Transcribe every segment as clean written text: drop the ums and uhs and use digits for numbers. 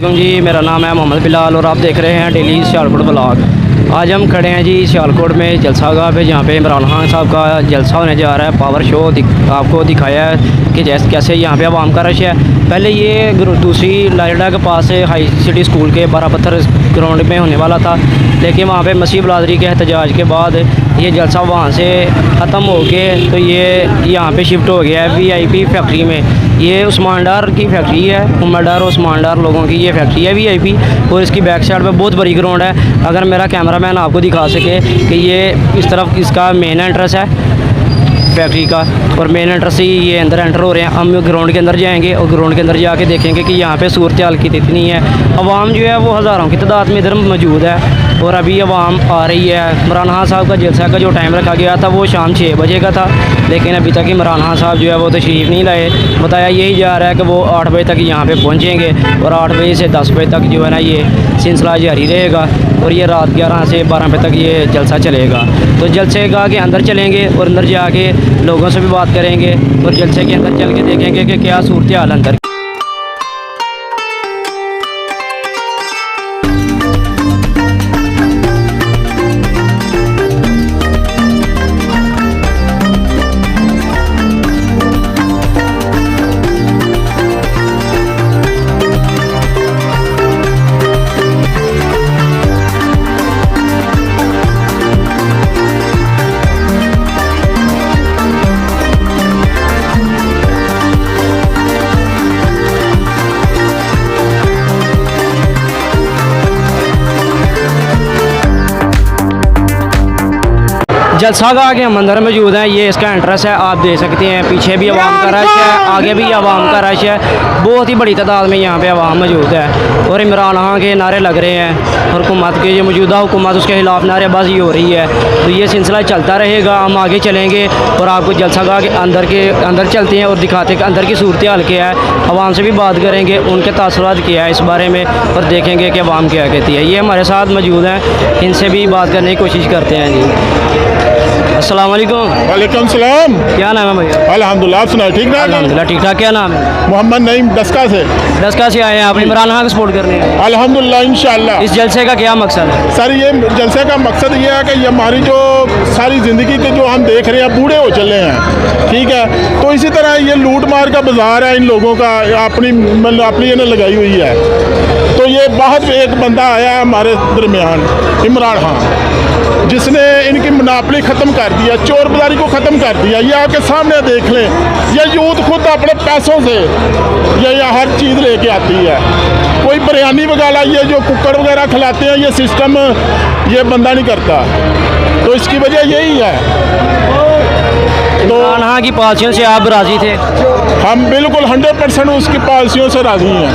जी मेरा नाम है मोहम्मद बिलाल और आप देख रहे हैं डेली सियालकोट ब्लॉग। आज हम खड़े हैं जी सियालकोट में जलसा गाह पे, जहाँ पे इमरान खान साहब का जलसा होने जा रहा है। पावर शो आपको दिखाया है कि जैसे कैसे यहाँ पे आवाम का रश है। पहले ये दूसरी लाइडा के पास हाई सिटी स्कूल के 12 पत्थर ग्राउंड में होने वाला था, लेकिन वहाँ पे मसीह बिरादरी के एहतजाज के बाद ये जलसा वहाँ से ख़त्म हो के तो ये यहाँ पे शिफ्ट हो गया है VIP फैक्ट्री में। ये उस्मान डार की फैक्ट्री है, उमर डार उस्मान डार लोगों की ये फैक्ट्री है VIP, और इसकी बैक साइड पे बहुत बड़ी ग्राउंड है। अगर मेरा कैमरामैन आपको दिखा सके कि ये इस तरफ इसका मेन एंट्रेंस है फैक्ट्री का, और मेन एंट्रेंस से ये अंदर एंटर हो रहे हैं। हम ग्राउंड के अंदर जाएंगे और ग्राउंड के अंदर जाके देखेंगे कि यहाँ पे सूरत हाल कितनी है। अवाम जो है वो हज़ारों की तादाद में इधर मौजूद है, और अभी अवाम आ रही है। इमरान खान साहब का जलसा का जो टाइम रखा गया था वो शाम 6 बजे का था, लेकिन अभी तक इमरान खान साहब जो है वो तशरीफ़ नहीं लाए। बताया यही जा रहा है कि वो 8 बजे तक यहाँ पे पहुँचेंगे, और 8 बजे से 10 बजे तक जो है ना ये सिलसिला जारी रहेगा, और ये रात 11 से 12 बजे तक ये जलसा चलेगा। तो जलसे गाह के अंदर चलेंगे और अंदर जाके लोगों से भी बात करेंगे, और जलसे के अंदर चल के देखेंगे कि क्या सूरत हाल अंदर। जलसा गाह के हम अंदर मौजूद हैं। ये इसका एंट्रेंस है, आप देख सकते हैं। पीछे भी आवाम का रश है, आगे भी आवाम का रश है। बहुत ही बड़ी तादाद में यहाँ पे आवाम मौजूद है, और इमरान खान के नारे लग रहे हैं, और हुकूमत के जो मौजूदा हुकूमत उसके खिलाफ नारेबाजी हो रही है। तो ये सिलसिला चलता रहेगा। हम आगे चलेंगे और आपको जलसा गाह के अंदर चलते हैं और दिखाते हैं कि अंदर की सूरत हाल क्या है। आवाम से भी बात करेंगे, उनके तासुरात क्या है इस बारे में, और देखेंगे कि आवाम क्या कहती है। ये हमारे साथ मौजूद हैं, इनसे भी बात करने की कोशिश करते हैं जी। अस्सलाम वालेकुम। वालेकुम सलाम। क्या नाम है भैया? अल्हम्दुलिल्लाह, आप सुनाए? ठीक ठाक? अल्हम्दुलिल्लाह ठीक ठाक। क्या नाम है? मोहम्मद नईम डस्का से। डस्का से आए हैं आप इमरान खान को सपोर्ट करने? अल्हम्दुलिल्लाह इंशाअल्लाह। इस जलसे का क्या मकसद है? सर ये जलसे का मकसद ये है कि ये हमारी जो सारी ज़िंदगी के जो हम देख रहे हैं बूढ़े हो चले हैं, ठीक है, तो इसी तरह ये लूट मार का बाजार है इन लोगों का, अपनी इन्हें लगाई हुई है। तो ये बाहर एक बंदा आया है हमारे दरमियान, इमरान खान, जिसने इनकी मुनाफली ख़त्म कर दिया, चोर बाजारी को ख़त्म कर दिया। ये आपके सामने देख लें, ये यूथ खुद अपने पैसों से ये हर चीज़ लेके आती है। कोई बिरयानी वगैरह ये जो कुकर वगैरह खिलाते हैं, ये सिस्टम ये बंदा नहीं करता। तो इसकी वजह यही है। तो इमरान खान की पॉलिसियों से आप राज़ी थे? हम बिल्कुल 100% उसकी पॉलिसियों से राज़ी हैं।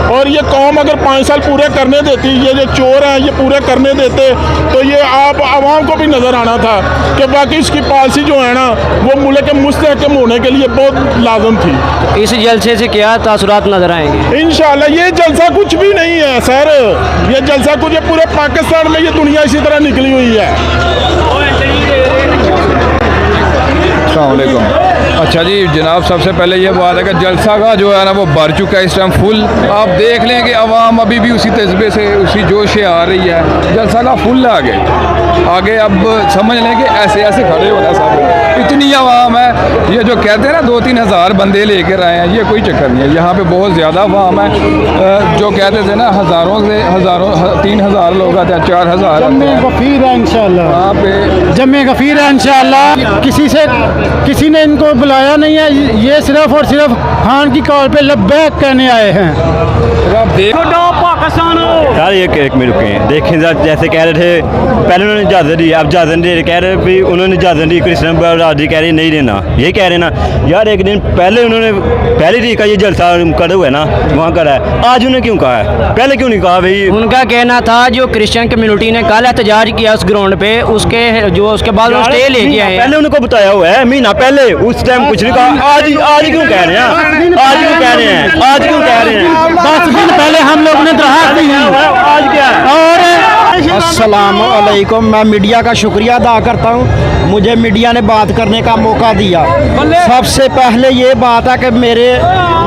और ये कौम अगर 5 साल पूरे करने देती, ये जो चोर हैं ये पूरे करने देते, तो ये आप आवाम को भी नज़र आना था कि बाकी इसकी पॉलिसी जो है ना वो मुल्क के मुस्तहकम होने के लिए बहुत लाजम थी। इस जलसे से क्या तासुरात नज़र आएंगे? इंशाअल्लाह ये जलसा कुछ भी नहीं है सर, ये जलसा कुछ ये पूरे पाकिस्तान में ये दुनिया इसी तरह निकली हुई है। अस्सलाम वालेकुम। अच्छा जी जनाब, सबसे पहले ये बात है कि जलसा का जो है ना वो भर चुका है इस टाइम फुल। आप देख लें कि आवाम अभी भी उसी तजबे से उसी जोश से आ रही है। जलसा का फुल आगे अब समझ लें कि ऐसे ऐसे खड़े हो रहे हैं सब, इतनी आवाम है। ये जो कहते हैं ना 2-3 हज़ार बंदे लेकर आए हैं, ये कोई चक्कर नहीं है। यहाँ पे बहुत ज़्यादा आवाम है। जो कहते थे ना हज़ारों 3,000 लोग आते हैं, 4,000 जम्मे गफीर है इंशाअल्लाह। वहाँ पे जम्मे गफीर है इंशाअल्लाह। किसी ने इनको बुलाया नहीं है, ये सिर्फ और सिर्फ खान की कॉल पे लब्बैक कहने आए हैं। यार ये एक मिनट रुके देखें, जैसे कह रहे थे पहले उन्होंने इजाज़त दी, अब इजाज़त नहीं कह रहे, भी उन्होंने इजाज़त दी, क्रिश्चियन बरादरी कह रही नहीं देना, ये कह रहे ना यार। एक दिन पहले उन्होंने पहली तरीक का ये जलसा करे हुआ है ना वहाँ करा है, आज उन्होंने क्यों कहा है? पहले क्यों नहीं कहा भाई? उनका कहना था जो क्रिश्चियन कम्युनिटी ने कल एहतजाज किया उस ग्राउंड पे, उसके बाद वो स्टे लेके आए। पहले उनको बताया हुआ है महीना पहले, उस टाइम कुछ नहीं कहा। आज क्यों कह रहे हैं? आज क्यों कह रहे हैं? आज क्यों कह रहे हैं? 10 दिन पहले हम लोग ने दरखास्त दी है, आज क्या है? और अस्सलाम वालेकुम। मैं मीडिया का शुक्रिया अदा करता हूँ, मुझे मीडिया ने बात करने का मौका दिया। सबसे पहले ये बात है कि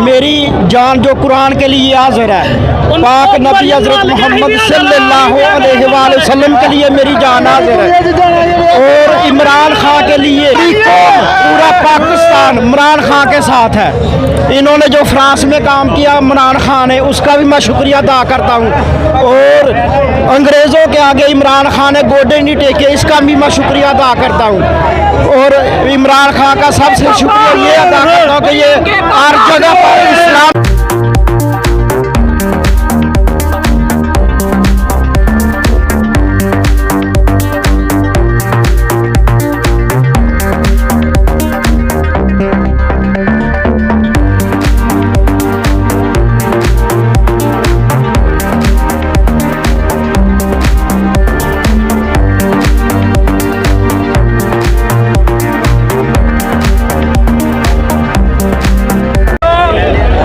मेरी जान जो कुरान के लिए हाजिर है, पाक नबी हजरत मोहम्मद सल्लल्लाहु अलैहि वसल्लम के लिए मेरी जान हाजिर है, और इमरान खान के लिए पूरा पाकिस्तान इमरान खान के साथ है। इन्होंने जो फ्रांस में काम किया इमरान खान ने, उसका भी मैं शुक्रिया अदा करता हूँ, और अंग्रेज़ों के आगे इमरान खान ने गोडे नहीं टेके, इसका भी मैं शुक्रिया अदा करता हूँ। और इमरान खान का सबसे शुक्रिया ये अदा करता हूँ कि ये हर जगह पर इस्लाम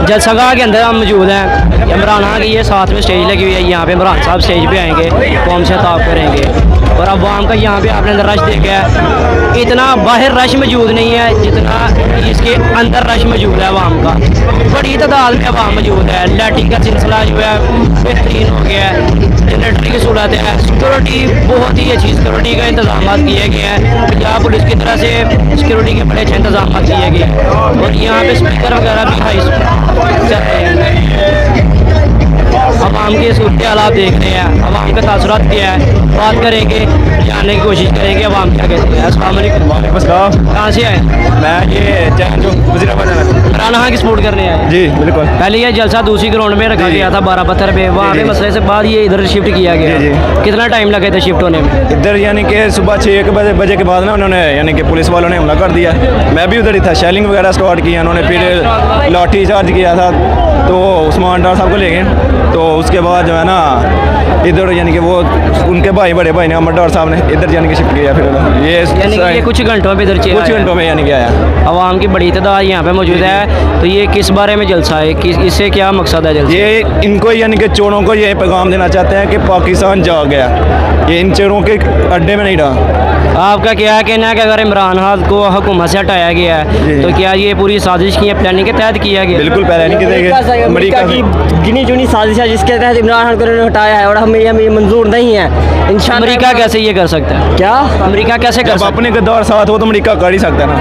जलसागाह के अंदर हम मौजूद हैं। इमरान खान की ये साथ में स्टेज लगी हुई है, यहाँ पे इमरान साहब स्टेज पे आएंगे, कौम से खिताब करेंगे। और अवाम का यहाँ पे आपने रश देखा है, इतना बाहर रश मौजूद नहीं है जितना इसके अंदर रश मौजूद है अवाम का। बड़ी तादाद में अवाम मौजूद है। लाइटिंग का सिलसिला जो है बेहतरीन हो गया है, जनरेटर की सूरत है, सिक्योरिटी बहुत ही अच्छी सिक्योरिटी का इंतजाम किए गए हैं। पंजाब पुलिस की तरह से सिक्योरिटी के बड़े अच्छे इंतजाम किए गए हैं, और यहाँ पे स्पीकर वगैरह भी हाई चल रहे हैं। अवाम के सूरत हाल आप देख रहे हैं, अवाम का तासुरात क्या है, बात करेंगे, जानने की कोशिश करेंगे अवाम क्या कहते हैं। अस्सलाम वालेकुम। कहाँ से आए? मैं ये जो वज़ीराबाद जाना था। इमरान खान की सपोर्ट करने आए? जी बिल्कुल। पहले ये जलसा दूसरी ग्राउंड में रखा गया था 12 पत्थर पे, वहाँ पे मसले से बाद ये इधर शिफ्ट किया गया। जी। कितना टाइम लगे थे शिफ्ट होने में? इधर यानी कि सुबह 6 बजे के बाद ना उन्होंने यानी कि पुलिस वालों ने हमला कर दिया। मैं भी उधर ही था, शेलिंग वगैरह स्टार्ट किया उन्होंने, फिर लाठी चार्ज किया था, तो उस्मान डार साहब को ले गए। तो उसके बाद जो है ना इधर यानी कि वो उनके भाई बड़े भाई ने अमर डार साहब ने इधर यानी कि शिफ्ट किया। फिर यानी कि ये कुछ घंटों में इधर कुछ घंटों में यानी कि आया। अवाम की बड़ी तादाद यहाँ पे मौजूद है। तो ये किस बारे में जलसा है, किस इससे क्या मकसद है जलसा? ये इनको यानी कि चोरों को ये पैगाम देना चाहते हैं कि पाकिस्तान जाग गया, ये इन चोरों के अड्डे में नहीं रहा। आपका क्या कहना है कि अगर इमरान खान को हुकूमत से हटाया गया है तो क्या ये पूरी साजिश की प्लानिंग के तहत किया गया? बिल्कुल प्लानिंग के अमेरिका की गिनी चुनी साजिश है जिसके तहत इमरान खान को उन्होंने हटाया है, और हमें ये मंजूर नहीं है। इंशाल्लाह अमेरिका कैसे ये कर सकता है? क्या अमेरिका कैसे कर जब सकता अपने गद्दार साथ हो तो अमेरिका कर ही सकता है ना,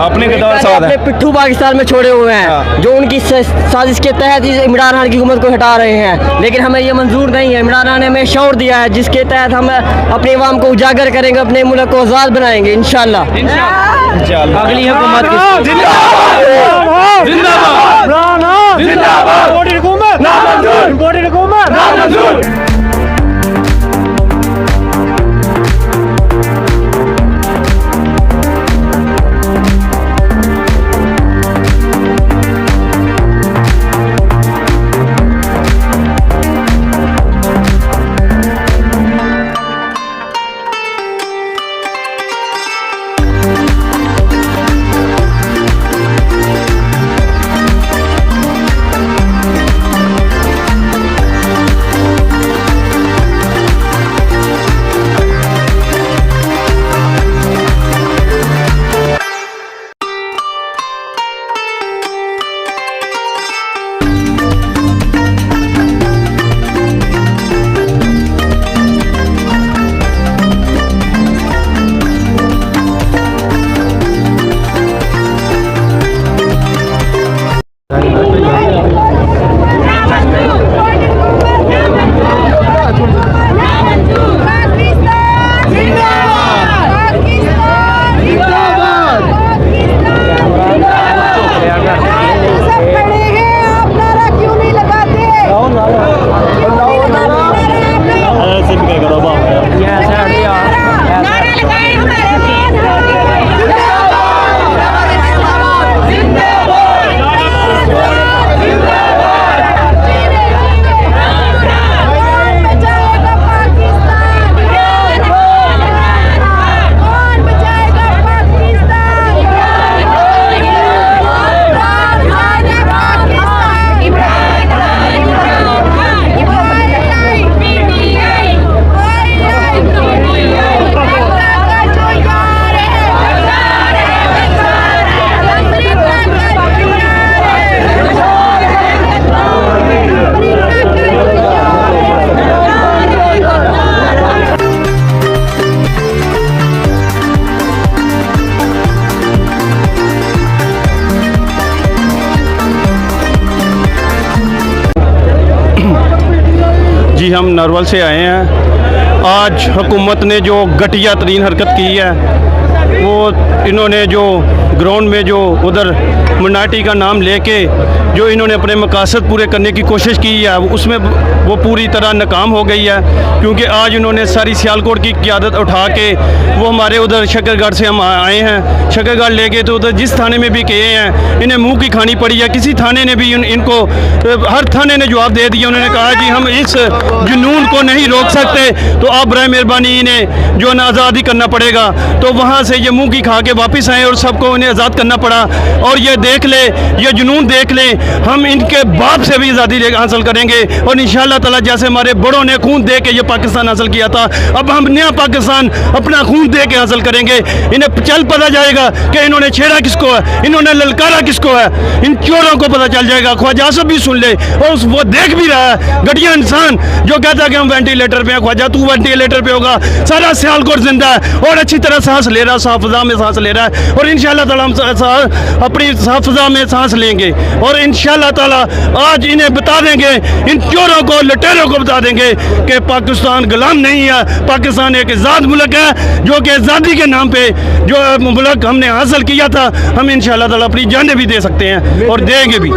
अपने गद्दार साथ अपने है। पिट्ठू पाकिस्तान में छोड़े हुए हैं, हाँ। जो उनकी साजिश के तहत ही इमरान खान की हुकूमत को हटा रहे हैं, लेकिन हमें ये मंजूर नहीं है। इमरान खान ने हमें शौर दिया है जिसके तहत हम अपने अवाम को उजागर करेंगे, अपने मुल्क को आज़ाद बनाएंगे इंशाल्लाह। अगली हुकूमत जी हम नरवल से आए हैं। आज हुकूमत ने जो घटिया तरीन हरकत की है, वो इन्होंने जो ग्राउंड में जो उधर मिnority का नाम लेके जो इन्होंने अपने मकासद पूरे करने की कोशिश की है, उसमें वो पूरी तरह नाकाम हो गई है। क्योंकि आज उन्होंने सारी सियालकोट की क़यादत उठा के वो हमारे उधर शकरगढ़ से हम आए हैं, शकरगढ़ ले गए तो उधर जिस थाने में भी गए हैं इन्हें मुंह की खानी पड़ी है। किसी थाने ने भी इनको हर थाने ने जवाब दे दिया। उन्होंने कहा जी हम इस जुनून को नहीं रोक सकते, तो आप बराए मेहरबानी इन्हें जो है ना आज़ादी करना पड़ेगा। तो वहाँ से ये मुंह की खा के वापस आए और सबको इन्हें आज़ाद करना पड़ा। और ये देख ले, ये जुनून देख ले, हम इनके बाप से भी आज़ादी हासिल करेंगे। और इंशाअल्लाह ताला जैसे हमारे बड़ों ने खून दे के ये पाकिस्तान हासिल किया था, अब हम नया पाकिस्तान अपना खून दे के हासिल करेंगे। इन्हें चल पता जाएगा कि इन्होंने छेड़ा किसको है, इन्होंने ललकारा किसको है। इन चोरों को पता चल जाएगा। ख्वाजा आसफ भी सुन ले और वो देख भी रहा है। घटिया इंसान जो कहता है कि हम वेंटिलेटर पे हैं, ख्वाजा तू वेंटिलेटर पे होगा, सारा सियालकोट जिंदा है और अच्छी तरह सांस ले रहा है, साफ फिजा में सांस ले रहा है। और इंशाअल्लाह ताला हम अपनी साफ फिजा में सांस लेंगे और इंशाअल्लाह ताला आज इन्हें बता देंगे, इन चोरों को लुटेरों को बता देंगे कि पाकिस्तान गुलाम नहीं है, पाकिस्तान एक आज़ाद मुल्क है जो कि आज़ादी के नाम पे जो मुल्क हमने हासिल किया था, हम इंशाअल्लाह ताला अपनी जानें भी दे सकते हैं और देंगे भी।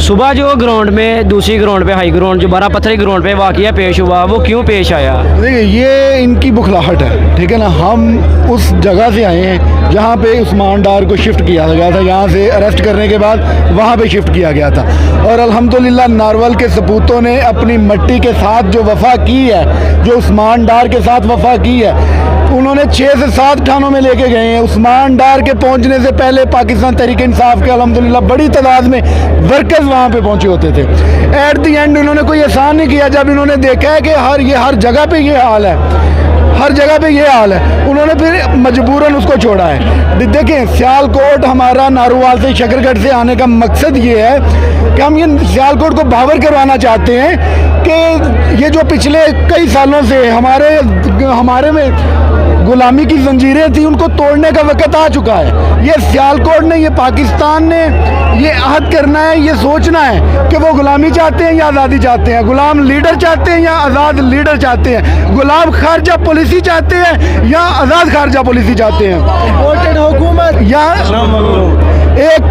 सुबह जो ग्राउंड में दूसरी ग्राउंड पे हाई ग्राउंड जो बारह पत्थरी ग्राउंड पे वाक़या पेश हुआ, वो क्यों पेश आया? देखिए ये इनकी बुखलाहट है, ठीक है ना। हम उस जगह से आए हैं जहाँ पे उस्मान डार को शिफ्ट किया गया था, यहाँ से अरेस्ट करने के बाद वहाँ पे शिफ्ट किया गया था। और अल्हम्दुलिल्लाह नारवल के सपूतों ने अपनी मिट्टी के साथ जो वफ़ा की है, जो उस्मान डार के साथ वफ़ा की है, उन्होंने 6 से 7 थानों में लेके गए हैं। उस्मान डार के पहुंचने से पहले पाकिस्तान तहरीक इंसाफ के अल्हम्दुलिल्लाह बड़ी तादाद में वर्कर्स वहाँ पे पहुंचे होते थे। एट दी एंड उन्होंने कोई एहसान नहीं किया। जब इन्होंने देखा है कि हर जगह पे ये हाल है, हर जगह पे ये हाल है, उन्होंने फिर मजबूरन उसको छोड़ा है। देखें, सियालकोट हमारा नारोवाल से शकरगढ़ से आने का मकसद ये है कि हम ये सियालकोट को बावर करवाना चाहते हैं कि ये जो पिछले कई सालों से हमारे में गुलामी की जंजीरें थी, उनको तोड़ने का वक्त आ चुका है। ये सियालकोट ने, ये पाकिस्तान ने ये अहद करना है, ये सोचना है कि वो गुलामी चाहते हैं या आज़ादी चाहते हैं, गुलाम लीडर चाहते हैं या आज़ाद लीडर चाहते हैं, गुलाम खारजा पॉलिसी चाहते हैं या आज़ाद खारजा पॉलिसी चाहते हैं, इम्पोर्टेड हुकूमत या एक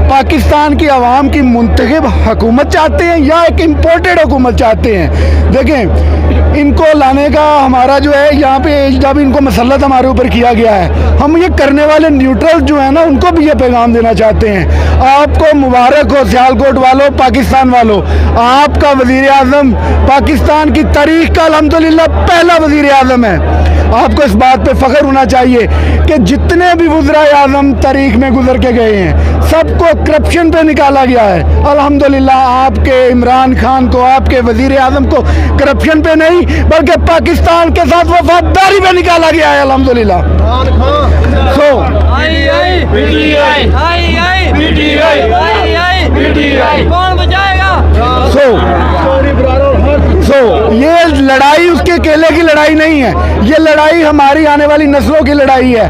पाकिस्तान की आवाम की मुंतखब हुकूमत चाहते हैं या एक इम्पोर्टेड हुकूमत चाहते हैं। देखें, इनको लाने का हमारा जो है यहाँ पे जब इनको मसलत हमारे ऊपर किया गया है, हम ये करने वाले न्यूट्रल जो है ना, उनको भी ये पैगाम देना चाहते हैं। आपको मुबारक हो सियालकोट वालों, पाकिस्तान वालों, आपका वज़ीर आज़म पाकिस्तान की तारीख का अल्हम्दुलिल्लाह पहला वज़ीर आज़म है। आपको इस बात पे फ़ख्र होना चाहिए कि जितने भी वज़ीर आज़म तारीख में गुजर के गए हैं, सबको करप्शन पे निकाला गया है। अल्हम्दुलिल्लाह आपके इमरान खान को, आपके वज़ीर आज़म को करप्शन पे नहीं बल्कि पाकिस्तान के साथ वफादारी पे निकाला गया है। अल्हम्दुलिल्लाह। ये लड़ाई उसके अकेले की लड़ाई नहीं है, ये लड़ाई हमारी आने वाली नस्लों की लड़ाई है।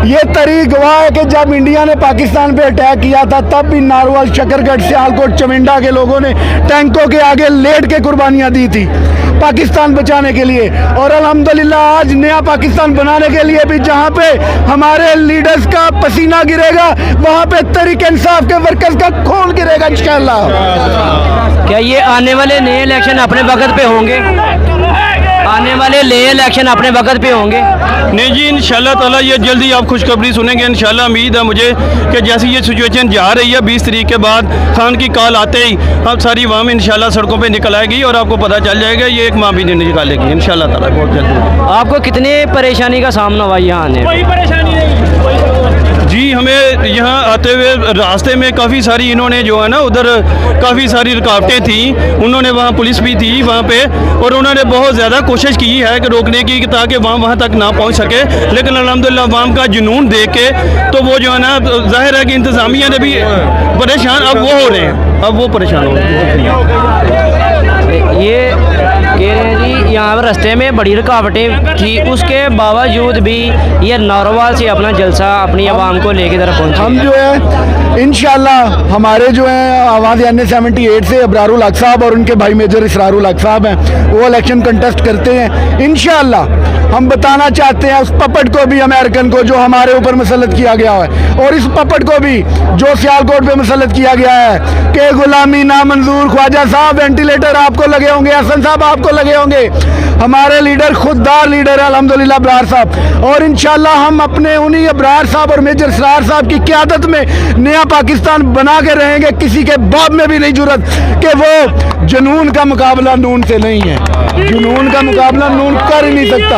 ये तारीख गवाह है कि जब इंडिया ने पाकिस्तान पे अटैक किया था, तब भी नारवल, शकरगढ़, सियालकोट, चमिंडा के लोगों ने टैंकों के आगे लेट के कुर्बानियाँ दी थी पाकिस्तान बचाने के लिए। और अल्हम्दुलिल्लाह आज नया पाकिस्तान बनाने के लिए भी जहाँ पे हमारे लीडर्स का पसीना गिरेगा, वहाँ पे तहरीक इंसाफ के वर्कर्स का खून गिरेगा इंशाअल्लाह। क्या ये आने वाले नए इलेक्शन अपने वक्त पे होंगे? आने वाले नए इलेक्शन अपने वक्त पे होंगे? नहीं जी, इंशाअल्लाह ताला ये जल्दी आप खुशखबरी सुनेंगे। इंशाअल्लाह उम्मीद है मुझे कि जैसी ये सिचुएशन जा रही है, 20 तारीख के बाद खान की कॉल आते ही अब सारी अवाम इंशाअल्लाह सड़कों पे निकल आएगी और आपको पता चल जाएगा। ये एक माह भी नहीं निकालेगी इंशाअल्लाह ताला बहुत जल्दी। आपको कितने परेशानी का सामना हुआ यहाँ आने? कोई परेशानी नहीं जी। हमें यहाँ आते हुए रास्ते में काफ़ी सारी इन्होंने जो है ना उधर काफ़ी सारी रुकावटें थी, उन्होंने वहाँ पुलिस भी थी वहाँ पे और उन्होंने बहुत ज़्यादा कोशिश की है कि रोकने की ताकि वहाँ तक ना पहुँच सके। लेकिन अल्हम्दुलिल्लाह अवाम का जुनून देख के तो वो जो है ना, जाहिर है कि इंतज़ामिया ने भी परेशान अब वो हो रहे हैं, अब वो परेशान हो रहे हैं। ये कह रहे हैं जी यहाँ पर रास्ते में बड़ी रुकावटें थी, उसके बावजूद भी ये नारोवाल से अपना जलसा अपनी आवाम को लेके तरफ पहुँचे। हम जो है इंशाल्लाह हमारे जो है आवाज़ यानी 78 से अबरारुल हक साहब और उनके भाई मेजर इसरारुल हक साहब हैं, वो इलेक्शन कंटेस्ट करते हैं। इंशाल्लाह हम बताना चाहते हैं उस पपट को भी, अमेरिकन को, जो हमारे ऊपर मुसल्लत किया गया है, और इस पपट को भी जो सियालकोट पे मुसल्लत किया गया है कि गुलामी नामंजूर। ख्वाजा साहब वेंटिलेटर आपको लगे होंगे, हसन साहब आपको लगे होंगे, हमारे लीडर खुददार लीडर है अल्हम्दुलिल्लाह अबरार साहब, और इंशाल्लाह हम अपने उन्हीं अबरार साहब और मेजर इसरार साहब की क़यादत में नया पाकिस्तान बना के रहेंगे। किसी के बाप में भी नहीं जुर्रत कि वो जुनून का मुकाबला नून से नहीं है, जुनून का मुकाबला नून कर ही नहीं सकता।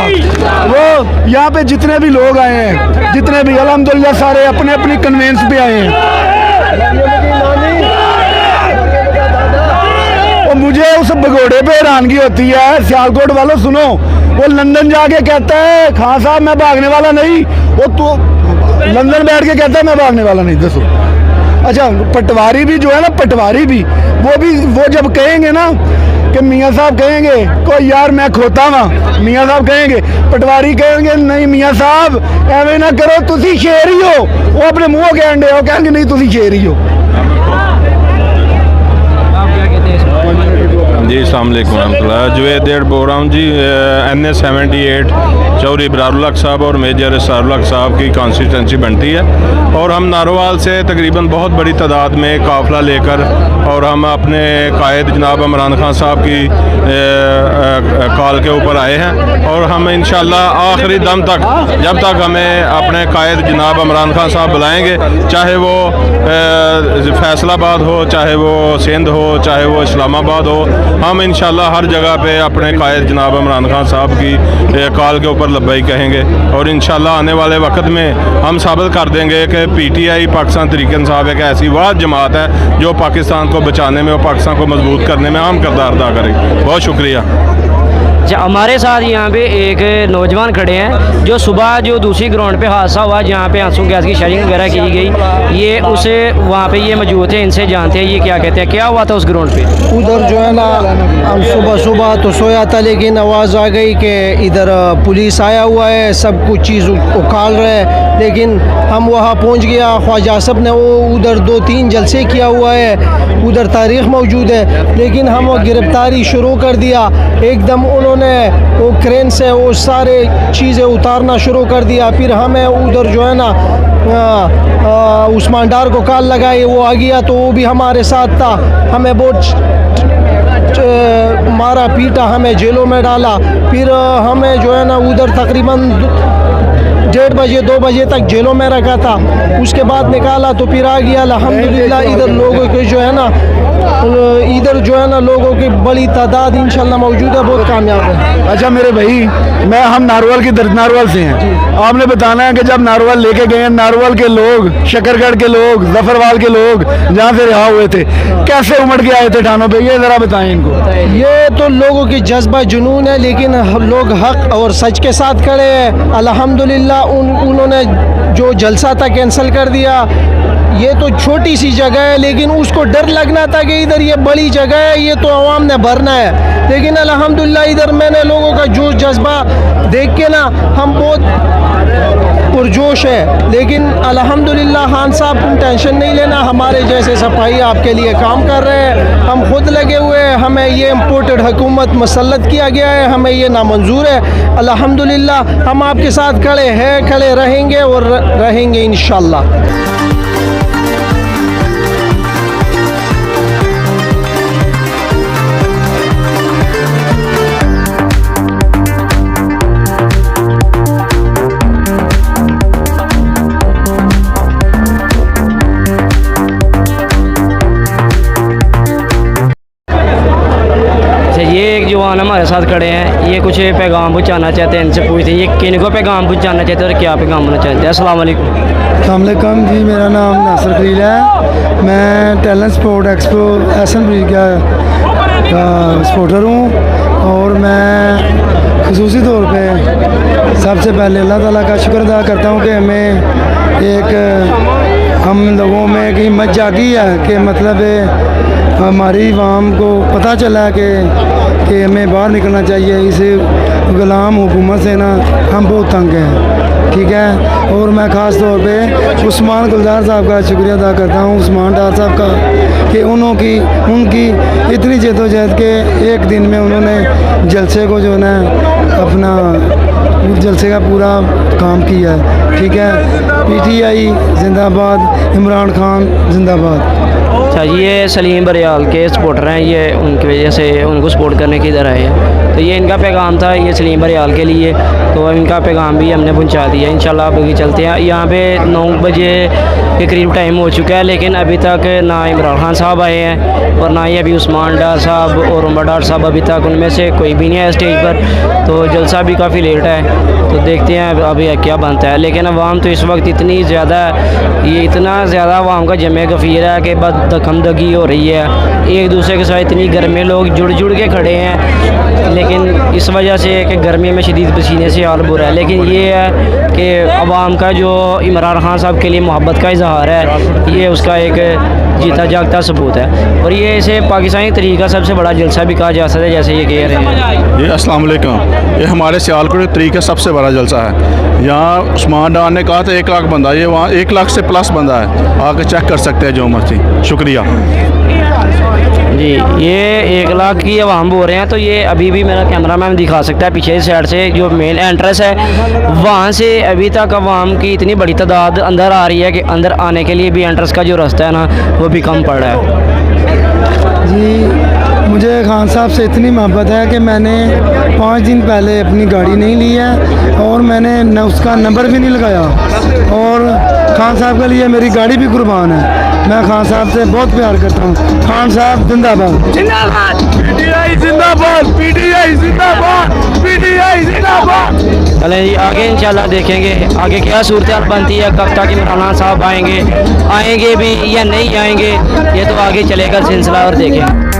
वो यहाँ पे जितने भी लोग आए हैं, जितने भी अल्हम्दुलिल्लाह सारे अपने अपनी कन्वेंस पे आए हैं। और मुझे उस भगोड़े पे हैरानगी होती है, सियालकोट वालों सुनो, वो लंदन जाके कहता है खान साहब मैं भागने वाला नहीं, वो तो लंदन बैठ के कहता है मैं भागने वाला नहीं। दसो अच्छा, पटवारी भी जो है ना, पटवारी भी वो जब कहेंगे ना कि मियाँ साहब कहेंगे कोई यार मैं खोता वहाँ, मियाँ साहब कहेंगे, पटवारी कहेंगे नहीं मियाँ साहब एवं ना करो, तुसी शेर ही हो, वो अपने मुँह कहने हो, कहेंगे नहीं तुसी शेर ही हो। जी अस्सलाम वालेकुम रहमतुल्लाह। जुवेद डेढ़ बोल रहा हूँ जी। NA 78 चौधरी इब्रारुल हक साहब और मेजर इसरारुल हक साहब की कॉन्स्टिट्यूंसी बनती है, और हम नारोवाल से तकरीबन बहुत बड़ी तादाद में काफ़िला लेकर, और हम अपने कायद जनाब इमरान खान साहब की कॉल के ऊपर आए हैं, और हम इंशाल्लाह आखिरी दम तक, जब तक हमें अपने कायद जनाब इमरान खान साहब बुलाएंगे, चाहे वो फैसलाबाद हो, चाहे वो सिंध हो, चाहे वो इस्लामाबाद हो, हम इंशाल्लाह हर जगह पे अपने कायद जनाब इमरान खान साहब की कॉल के ऊपर लब्बई कहेंगे, और इंशाल्लाह आने वाले वक्त में हम साबित कर देंगे कि PTI पाकिस्तान तहरीक इंसाफ एक ऐसी वाद जमात है जो पाकिस्तान को बचाने में और पाकिस्तान को मजबूत करने में अहम किरदार अदा करेगी। बहुत शुक्रिया। हमारे साथ यहाँ पे एक नौजवान खड़े हैं जो सुबह जो दूसरी ग्राउंड पे हादसा हुआ जहाँ पे आंसू गैस की शेयरिंग वगैरह की गई, ये उसे वहाँ पे ये मौजूद थे, इनसे जानते हैं ये क्या कहते हैं, क्या हुआ था उस ग्राउंड पे। उधर जो है ना हम सुबह तो सोया था, लेकिन आवाज़ आ गई कि इधर पुलिस आया हुआ है, सब कुछ चीज़ उखाड़ रहे है, लेकिन हम वहाँ पहुँच गया। ख्वाजा साहब ने वो उधर 2-3 जलसे किया हुआ है, उधर तारीख़ मौजूद है, लेकिन हम वो गिरफ्तारी शुरू कर दिया। एकदम उन्होंने वो क्रेन से वो सारे चीज़ें उतारना शुरू कर दिया। फिर हमें उधर जो है ना उस्मान डार को कॉल लगाई, वो आ गया तो वो भी हमारे साथ था, हमें बहुत मारा पीटा, हमें जेलों में डाला। फिर हमें जो है ना उधर तकरीबन 1:30 बजे 2 बजे तक जेलों में रखा था, उसके बाद निकाला तो फिर आ गया। अल्हम्दुलिल्लाह इधर लोगों के जो है ना लोगों की बड़ी तादाद इंशाल्लाह मौजूद है, बहुत कामयाब है। अच्छा मेरे भाई, हम नारोवाल की नारोवाल से हैं, आपने बताना है कि जब नारोवाल लेके गए, नारोवाल के लोग, शकरगढ़ के लोग, जफरवाल के लोग जहाँ से रिहा हुए थे, कैसे उमड़ के आए थे थानों पे, ये ज़रा बताएं इनको। ये तो लोगों की जज्बा जुनून है, लेकिन लोग हक और सच के साथ खड़े हैं। अल्हम्दुलिल्लाह उन्होंने जो जलसा था कैंसिल कर दिया। ये तो छोटी सी जगह है, लेकिन उसको डर लगना था कि इधर ये बड़ी जगह है, ये तो आवाम ने भरना है, लेकिन अल्हम्दुलिल्लाह इधर मैंने लोगों का जो जज्बा देख के ना हम बहुत पुरजोश है। लेकिन अल्हम्दुलिल्लाह खान साहब तुम टेंशन नहीं लेना, हमारे जैसे सिपाही आपके लिए काम कर रहे हैं, हम खुद लगे हुए हैं। हमें ये इम्पोर्टेड हुकूमत मसल्लत किया गया है, हमें ये नामंजूर है। अल्हम्दुलिल्लाह हम आपके साथ खड़े हैं, खड़े रहेंगे और रहेंगे इंशाल्लाह। ये एक जवान हमारे साथ खड़े हैं, ये कुछ पैगाम पहुँचाना चाहते हैं, इनसे पूछते हैं ये किन को पैगाम पहुँचाना चाहते हैं और क्या पैगाम होना चाहते हैं। अस्सलाम वालेकुम। अस्सलाम वालेकुम जी, मेरा नाम नासिर खलील है, मैं talent sport expo Ehsan bridge का सपोर्टर हूँ, और मैं ख़ुसूसी तौर पे सबसे पहले अल्लाह ताला का शुक्र अदा करता हूँ कि हमें एक हम लोगों में एक हिम्मत जागी है कि मतलब हमारी आवाम को पता चला कि हमें बाहर निकलना चाहिए, इस गुलाम हुकूमत से ना हम बहुत तंग हैं, ठीक है। और मैं ख़ास तौर पे उस्मान गुलजार साहब का शुक्रिया अदा करता हूँ, उस्मान डार साहब का, कि उनकी इतनी जद्दोजहद के एक दिन में उन्होंने जलसे को जो है ना अपना जलसे का पूरा काम किया है, ठीक है। PTI जिंदाबाद, इमरान खान जिंदाबाद। अच्छा, ये सलीम बरियाल के सपोर्टर हैं, ये उनकी वजह से उनको सपोर्ट करने के इधर आए हैं, तो ये इनका पैगाम था, ये सलीम बरियाल के लिए, तो इनका पैगाम भी हमने पहुंचा दिया। इंशाल्लाह अब आगे चलते हैं। यहाँ पे 9 बजे के करीब टाइम हो चुका है, लेकिन अभी तक ना इमरान खान साहब आए हैं और ना ही अभी उस्मान डार साहब और उमर डार साहब, अभी तक उनमें से कोई भी नहीं है स्टेज पर, तो जलसा भी काफ़ी लेट है, तो देखते हैं अभी क्या बनता है। लेकिन अवाम तो इस वक्त इतनी ज़्यादा, ये इतना ज़्यादा अवाम का जमे गफ़ीर है कि बस दखमदगी हो रही है, एक दूसरे के साथ इतनी गर्मी, लोग जुड़ के खड़े हैं, लेकिन इस वजह से कि गर्मी में शदीद पसीने से हाल बुरा है। लेकिन ये है कि अवाम का जो इमरान खान साहब के लिए मोहब्बत का इजहार है, ये उसका एक जीता जागता सबूत है, और ये इसे पाकिस्तानी तरीका सबसे बड़ा जलसा भी कहा जा सकता है, जैसे ये कह रहे हैं। जी अस्सलाम वालेकुम। ये हमारे सियालकोट तरीके सबसे बड़ा जलसा है। यहाँ उस्मान डार ने कहा था 1 लाख बंदा, ये वहाँ 1 लाख से प्लस बंदा है, आके चेक कर सकते हैं जो मर्जी। शुक्रिया जी। ये 1 लाख की आवाम बोल रहे हैं, तो ये अभी भी मेरा कैमरा मैन दिखा सकता है, पीछे साइड से जो मेन एंट्रेंस है वहाँ से अभी तक आवाम की इतनी बड़ी तादाद अंदर आ रही है कि अंदर आने के लिए भी एंट्रेंस का जो रास्ता है ना वो भी कम पड़ रहा है। जी, मुझे खान साहब से इतनी मोहब्बत है कि मैंने 5 दिन पहले अपनी गाड़ी नहीं ली है और मैंने न उसका नंबर भी नहीं लगाया, और खान साहब के लिए मेरी गाड़ी भी कुर्बान है। मैं खान साहब से बहुत प्यार करता हूँ। खान साहब जिंदाबाद, जिंदाबाद, PTI जिंदाबाद, PTI जिंदाबाद, PTI जिंदाबाद। चलें जी, आगे इंशाल्लाह देखेंगे आगे क्या सूरत हाल बनती है, कब तक इमरान खान साहब आएंगे भी या नहीं आएंगे, ये तो आगे चलेगा सिलसिला, और देखें।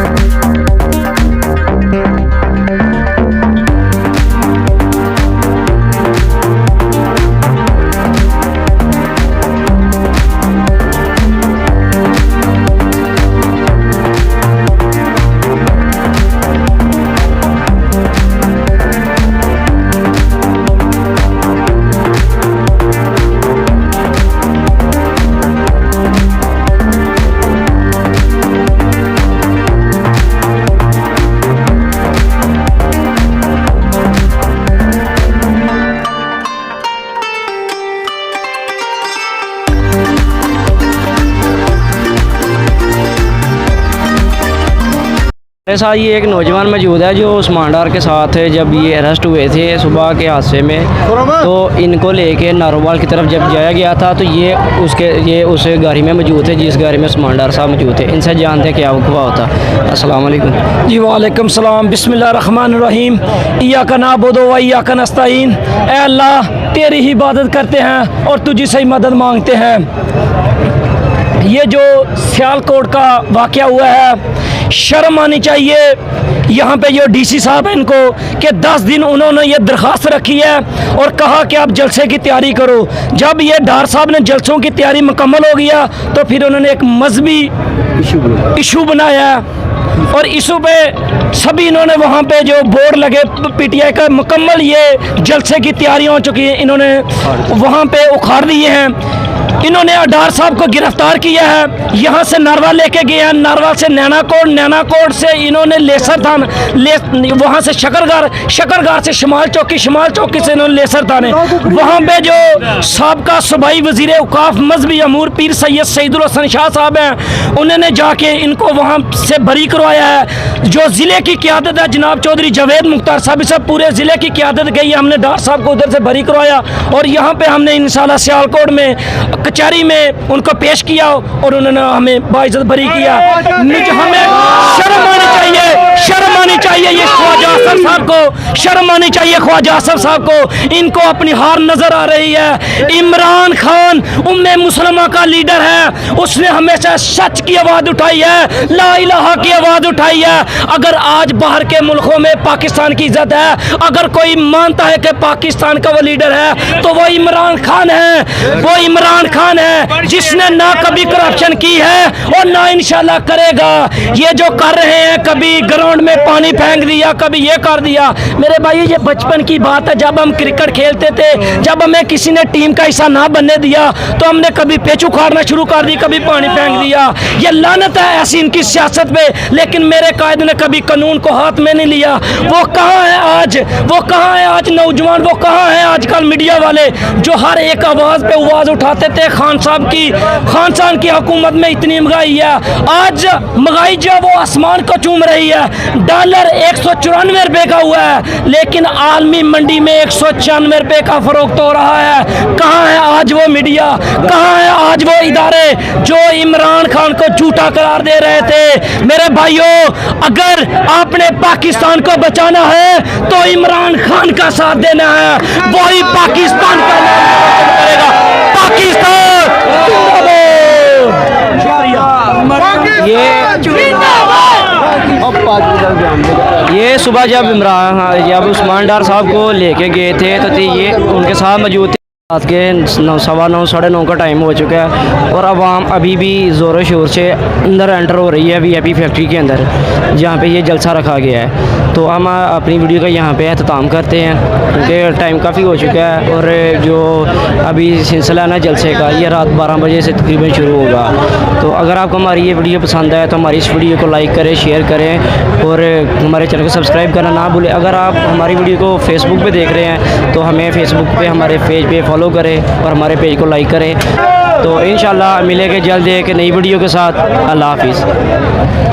मेरे साथ ये एक नौजवान मौजूद है जो उस्मान डार के साथ जब ये अरेस्ट हुए थे सुबह के हादसे में, तो इनको लेके नारोवाल की तरफ जब जाया गया था, तो ये उस गाड़ी में मौजूद थे जिस गाड़ी में उस्मान डार साहब मौजूद थे। इनसे जानते हैं क्या हुआ होता। अस्सलाम वालेकुम। जी वालेकुम सलाम। बिस्मिल्लाहिर्रहमानिर्रहीम। इय्याका नअबुदु व इय्याका नस्तईन। ऐ अल्लाह, तेरी ही इबादत करते हैं और तुझी से ही मदद मांगते हैं। ये जो सियालकोट का वाक़या हुआ है, शर्म आनी चाहिए यहाँ पे जो DC साहब हैं इनको, कि 10 दिन उन्होंने ये दरख्वास्त रखी है और कहा कि आप जलसे की तैयारी करो। जब ये डार साहब ने जलसों की तैयारी मुकम्मल हो गया तो फिर उन्होंने एक मजहबी इशू बनाया, और इशू पे सभी इन्होंने वहाँ पे जो बोर्ड लगे PTI का मुकम्मल ये जलसे की तैयारियाँ हो चुकी हैं, इन्होंने वहाँ पे उखाड़ दिए हैं। इन्होंने डार साहब को गिरफ्तार किया है, यहाँ से नारवा लेके गए हैं, नारवा से नैनाकोट से इन्होंने लेसर थान वहाँ से शकरगार से शमाल चौकी से इन्होंने लेसर थाने, वहाँ पे जो साबका सूबाई वजीर औकाफ मजहबी अमूर पीर सैयद सईदुल हसन शाह साहब हैं, उन्होंने जाके इनको वहाँ से बरी करवाया है। जो ज़िले की क़यादत है जनाब चौधरी जावेद मुख्तार साहब, सब पूरे ज़िले की क़यादत गई है, हमने डार साहब को उधर से बरी करवाया और यहाँ पे हमने इंशाल्लाह सियालकोट में कचहरी में उनको पेश किया और उन्होंने हमें बाइज्जत बरी किया। हमें शर्म आनी चाहिए शर्म आनी चाहिए ये ख्वाजा आसफ साहब को, शर्म आनी चाहिए ख्वाजा आसफ साहब को। इनको अपनी हार नजर आ रही है। इमरान खान उम्मे मुसलमा का लीडर है, उसने हमेशा सच की आवाज़ उठाई है, ला इलाहा की आवाज़ उठाई है। अगर आज बाहर के मुल्कों में पाकिस्तान की इज्जत है, अगर कोई मानता है कि पाकिस्तान का वो लीडर है, तो वो इमरान खान है। वो इमरान खान है जिसने ना कभी करप्शन की है और ना इंशाल्लाह करेगा। ये जो कर रहे हैं, कभी ग्राउंड में पानी फेंक दिया, कभी ये कर दिया। मेरे भाई ये बचपन की बात है, जब हम क्रिकेट खेलते थे, जब हमें किसी ने टीम का हिस्सा ना बनने दिया तो हमने कभी पेच उखाड़ना शुरू कर दी, कभी पानी फेंक दिया। ये लानत है ऐसी इनकी सियासत पे, लेकिन मेरे कायद ने कभी कानून को हाथ में नहीं लिया। वो कहाँ है आज, वो कहाँ है आज नौजवान, वो कहाँ है आजकल मीडिया वाले जो हर एक आवाज़ पे आवाज़ उठाते थे। खान साहब की हुकूमत में इतनी महंगाई है, आज महंगाई जो वो आसमान को चूम रही है। डॉलर 194 रुपये का हुआ है, लेकिन आलमी मंडी में 196 रुपये का फरोख्त हो रहा है। कहाँ है आज वो मीडिया, कहाँ है आज वो इदारे जो इमरान खान को झूठा करार दे रहे थे। मेरे भाइयों, अगर आपने पाकिस्तान को बचाना है तो इमरान खान का साथ देना है, वही पाकिस्तान का नाम करेगा। पाकिस्तान ये सुबह जब जब उस्मान डार साहब को लेके गए थे तो ये उनके साथ मौजूद थे। रात के 9, 9:15, 9:30 का टाइम हो चुका है और आवाम अभी भी ज़ोर शोर से अंदर एंटर हो रही है VIP फैक्ट्री के अंदर, जहाँ पे ये जलसा रखा गया है। तो हम अपनी वीडियो का यहाँ पे अख्ताम करते हैं क्योंकि टाइम काफ़ी हो चुका है और जो अभी सिलसिला ना जलसे का, ये रात 12 बजे से तकरीबन शुरू होगा। तो अगर आपको हमारी ये वीडियो पसंद आए तो हमारी इस वीडियो को लाइक करें, शेयर करें और हमारे चैनल को सब्सक्राइब करना ना भूलें। अगर आप हमारी वीडियो को फेसबुक पे देख रहे हैं तो हमें फेसबुक पे हमारे पेज पे फॉलो करें और हमारे पेज को लाइक करें। तो इंशाल्लाह मिलेंगे जल्द एक नई वीडियो के साथ। अल्लाह हाफिज़।